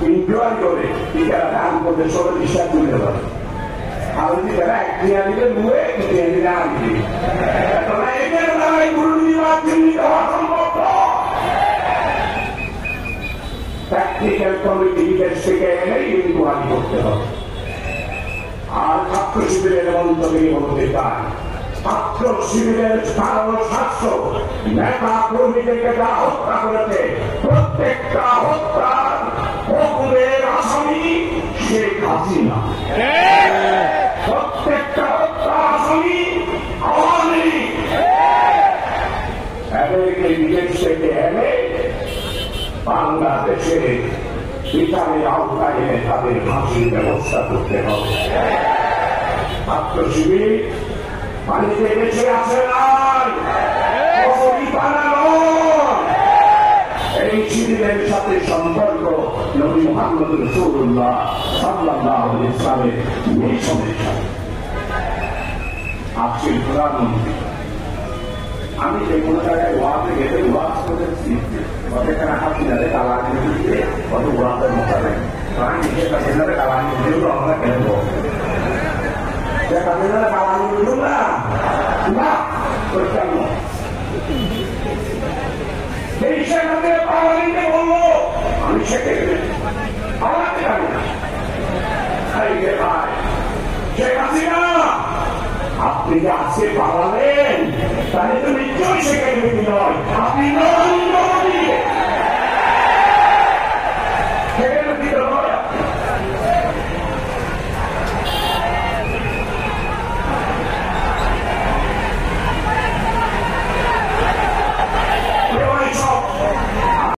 Inquiry করে টিকারা দান করতে 16 তুলে দেবে আর টিকারা একটিয়া দিলে দুয়ে একটিয়া দিলে আগে এদের দ্বারাই দুর্নীতিবাদ চিহ্নিত হওয়া সম্ভব। প্র্যাকটিক্যাল কমিটি দেশ থেকে এনে ইনকোয়ারি করতে হবে। আর ছাত্র শিবিরের মন্তব্য হতে চায় ছাত্র শিবিরের কারণ ছাত্র নেতা কর্মীদেরকে যা হত্যা করেছে প্রত্যেকটা হত্যার হুকুমের আসামি শেখ হাসিনা, প্রত্যেকটা হত্যা আসামি আওয়ামী লীগ। এদেরকে বিদেশ থেকে এনে বাংলাদেশে বিচারের আওতায় এনে তাদের ফাঁসির ব্যবস্থা করতে হবে। ছাত্র শিবির পানিতে বেঁচে আছে নাই, এই শিবিরের সাথে সম্পর্ক নবী মুহাম্মদ রাসূলুল্লাহ সাল্লাল্লাহু আলাইহি ওয়াসাল্লামের মিশনের সাথে। আজকে প্রধানমন্ত্রী আমি যে কোনো জায়গায় ওয়াজে গেলে ওয়াজ করেছি সেখানে হাসিনারে কালানি দিতে কত ওয়াজের মোতাবেক আমি নিজের হাসিনারে কালানি দিলেও আমরা কেন হাসিনারে কালানি দিল না না কেন এই সেখানে কালানিকে বললো আমি শেখে পালাতে পারি না ভাই শেখ হাসিনা আপনি যে আজকে পালালেন তাহলে তো নিশ্চয়ই শেখে নয়, আপনি